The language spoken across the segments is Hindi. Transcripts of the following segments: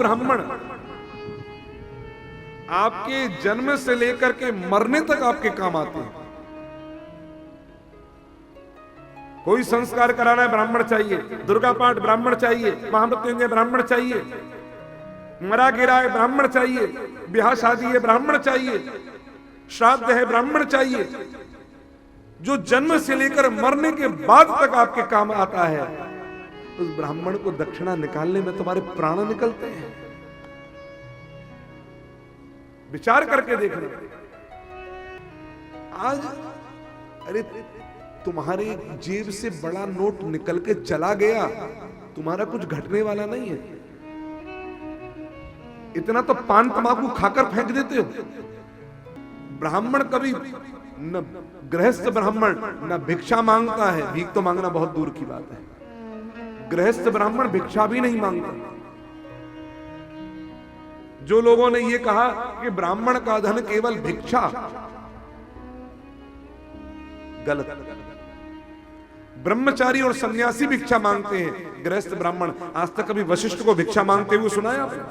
ब्राह्मण आपके जन्म से लेकर के मरने तक आपके काम आते हैं। कोई संस्कार कराना है ब्राह्मण चाहिए, दुर्गा पाठ ब्राह्मण चाहिए, महामृत्युंजय ब्राह्मण चाहिए, मरा गिरा है ब्राह्मण चाहिए, ब्याह शादी है ब्राह्मण चाहिए, श्राद्ध है ब्राह्मण चाहिए। जो जन्म से लेकर मरने के बाद तक आपके काम आता है, उस ब्राह्मण को दक्षिणा निकालने में तुम्हारे प्राण निकलते हैं। विचार करके देखना। आज अरे तुम्हारे जेब से बड़ा नोट निकल के चला गया, तुम्हारा कुछ घटने वाला नहीं है। इतना तो पान तंबाकू खाकर फेंक देते हो। ब्राह्मण कभी न, गृहस्थ ब्राह्मण न भिक्षा मांगता है, भीख तो मांगना बहुत दूर की बात है। गृहस्थ ब्राह्मण भिक्षा भी नहीं मांगता। जो लोगों ने यह कहा कि ब्राह्मण का धन केवल भिक्षा, गलत। ब्रह्मचारी और सन्यासी भिक्षा मांगते हैं, गृहस्थ ब्राह्मण आज तक कभी वशिष्ठ को भिक्षा मांगते हुए सुना है आपने?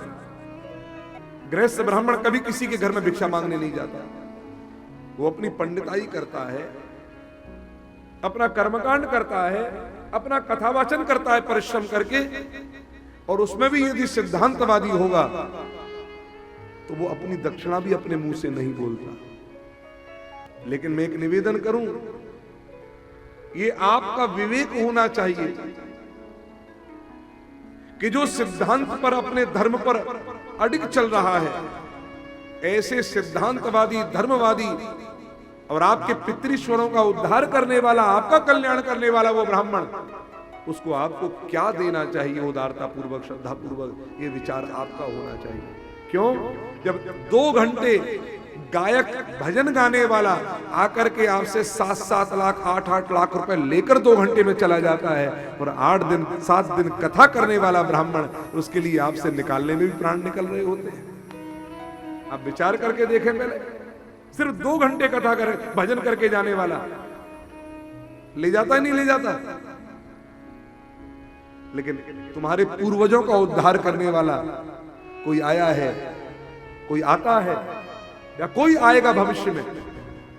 गृहस्थ ब्राह्मण कभी किसी के घर में भिक्षा मांगने नहीं जाता। वो अपनी पंडिताई करता है, अपना कर्मकांड करता है, अपना कथावाचन करता है परिश्रम करके, और उसमें भी यदि सिद्धांतवादी होगा तो वो अपनी दक्षिणा भी अपने मुंह से नहीं बोलता। लेकिन मैं एक निवेदन करूं, ये आपका विवेक होना चाहिए कि जो सिद्धांत पर, अपने धर्म पर अडिग चल रहा है, ऐसे सिद्धांतवादी, धर्मवादी और आपके पितृश्वरों का उद्धार करने वाला, आपका कल्याण करने वाला वो ब्राह्मण, उसको आपको क्या देना चाहिए उदारता पूर्वक, श्रद्धा पूर्वक, ये विचार आपका होना चाहिए। क्यों? जब 2 घंटे गायक भजन गाने वाला आकर के आपसे 7-7 लाख 8-8 लाख रुपए लेकर 2 घंटे में चला जाता है, और 8 दिन 7 दिन कथा करने वाला ब्राह्मण, उसके लिए आपसे निकालने में भी प्राण निकल रहे होते हैं। आप विचार करके देखें पहले। सिर्फ 2 घंटे कथा कर भजन करके जाने वाला ले जाता ही नहीं ले जाता, लेकिन तुम्हारे पूर्वजों का उद्धार करने वाला कोई आया है, कोई आता है, या कोई आएगा भविष्य में,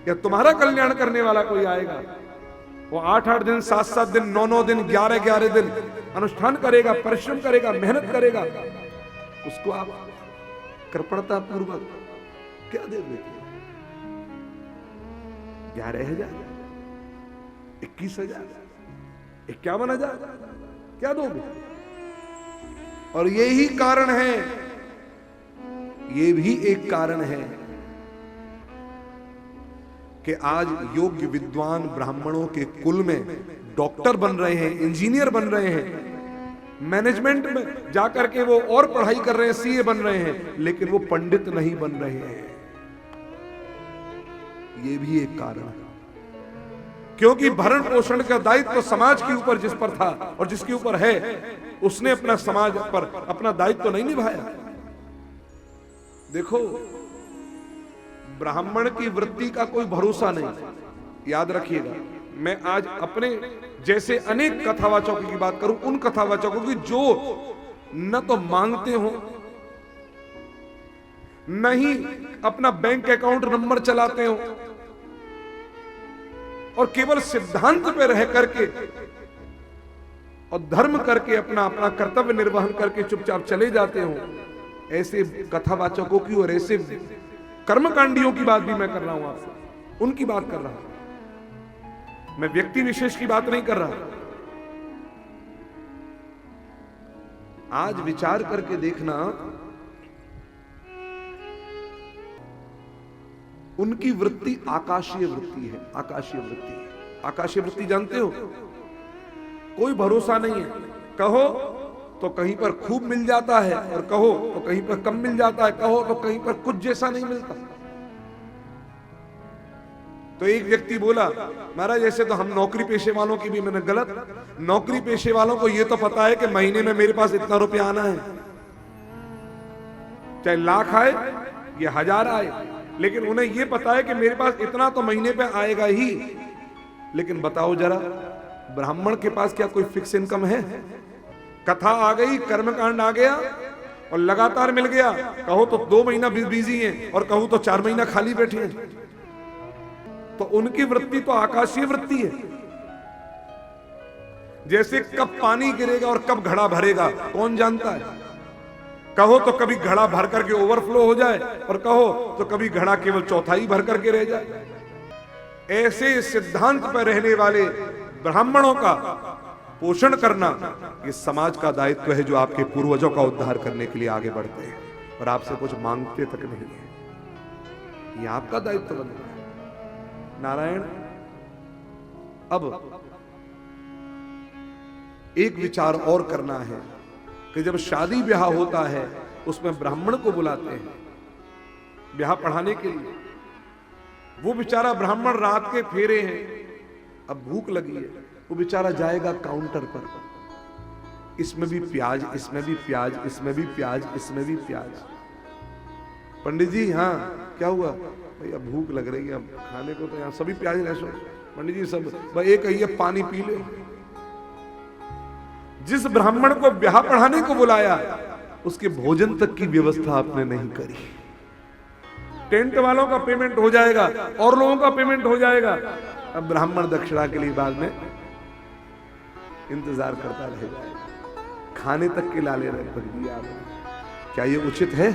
या तुम्हारा कल्याण करने वाला कोई आएगा। वो 8-8 दिन, 7-7 दिन, 9-9 दिन, 11-11 दिन अनुष्ठान करेगा, परिश्रम करेगा, मेहनत करेगा, उसको आप कृपणता पूर्वक क्या दे देते? 11,000, 21,000, 51,000 क्या दोगे? और यही कारण है, ये भी एक कारण है कि आज योग्य विद्वान ब्राह्मणों के कुल में डॉक्टर बन रहे हैं, इंजीनियर बन रहे हैं, मैनेजमेंट में जाकर के वो और पढ़ाई कर रहे हैं, सीए बन रहे हैं, लेकिन वो पंडित नहीं बन रहे हैं। ये भी एक कारण है, क्योंकि भरण पोषण का दायित्व तो समाज के ऊपर जिस पर था और जिसके ऊपर है, उसने अपना समाज पर अपना दायित्व तो नहीं निभाया। देखो, ब्राह्मण की वृत्ति का कोई भरोसा नहीं, याद रखिएगा। मैं आज अपने जैसे अनेक कथावाचकों की बात करूं, उन कथावाचकों की जो न तो मांगते हो, न ही अपना बैंक अकाउंट नंबर चलाते हो, और केवल सिद्धांत पे रह करके और धर्म करके अपना अपना कर्तव्य निर्वहन करके चुपचाप चले जाते हो। ऐसे कथावाचकों की और ऐसे कर्मकांडियों की बात भी मैं कर रहा हूं आपसे, उनकी बात कर रहा हूं, मैं व्यक्ति विशेष की बात नहीं कर रहा। आज विचार करके देखना, उनकी वृत्ति आकाशीय वृत्ति है। आकाशीय वृत्ति, आकाशीय वृत्ति जानते हो? कोई भरोसा नहीं है, कहो तो कहीं पर खूब मिल जाता है, और कहो तो कहीं पर कम मिल जाता है, कहो तो कहीं पर कुछ जैसा नहीं मिलता। तो एक व्यक्ति बोला, महाराज ऐसे तो हम नौकरी पेशे वालों की भी, मैंने गलत। नौकरी पेशे वालों को यह तो पता है कि महीने में मेरे पास इतना रुपया आना है, चाहे लाख आए या 1000 आए, लेकिन उन्हें यह पता है कि मेरे पास इतना तो महीने पे आएगा ही। लेकिन बताओ जरा, ब्राह्मण के पास क्या कोई फिक्स इनकम है? कथा आ गई, कर्मकांड आ गया, और लगातार मिल गया, कहो तो 2 महीना बिजी हैं और कहो तो 4 महीना खाली बैठे हैं, तो उनकी वृत्ति तो आकाशीय वृत्ति है। जैसे कब पानी गिरेगा और कब घड़ा भरेगा कौन जानता है। कहो तो कभी घड़ा भर करके ओवरफ्लो हो जाए और कहो तो कभी घड़ा केवल चौथाई भर करके रह जाए। ऐसे सिद्धांत पर रहने वाले ब्राह्मणों का पोषण करना ये समाज का दायित्व है, जो आपके पूर्वजों का उद्धार करने के लिए आगे बढ़ते हैं और आपसे कुछ मांगते तक नहीं है। ये आपका दायित्व बन रहा है। नारायण, अब एक विचार और करना है कि जब शादी ब्याह होता है उसमें ब्राह्मण को बुलाते हैं ब्याह पढ़ाने के लिए। वो बेचारा ब्राह्मण रात के फेरे हैं, अब भूख लगी है, वो बेचारा जाएगा काउंटर पर, इसमें भी प्याज, इसमें भी प्याज, इसमें भी प्याज, इसमें भी प्याज। पंडित जी, हाँ क्या हुआ? भैया भूख लग रही है, अब खाने को तो यहाँ सभी प्याज ले। पंडित जी सब भाई एक कहिए पानी पी ले। जिस ब्राह्मण को ब्याह पढ़ाने को बुलाया उसके भोजन तक की व्यवस्था आपने नहीं करी। टेंट वालों का पेमेंट हो जाएगा और लोगों का पेमेंट हो जाएगा, अब ब्राह्मण दक्षिणा के लिए बाद में इंतजार करता रह जाएगा। खाने तक के लाले रख दिया आपने, क्या ये उचित है?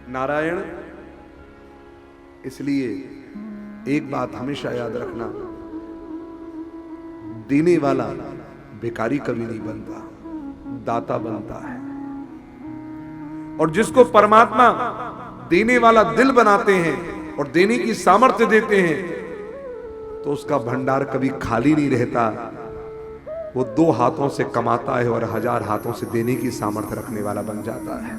नारायण, इसलिए एक बात हमेशा याद रखना, देने वाला भिखारी कभी नहीं बनता, दाता बनता है। और जिसको परमात्मा देने वाला दिल बनाते हैं और देने की सामर्थ्य देते हैं तो उसका भंडार कभी खाली नहीं रहता। वो 2 हाथों से कमाता है और 1000 हाथों से देने की सामर्थ्य रखने वाला बन जाता है।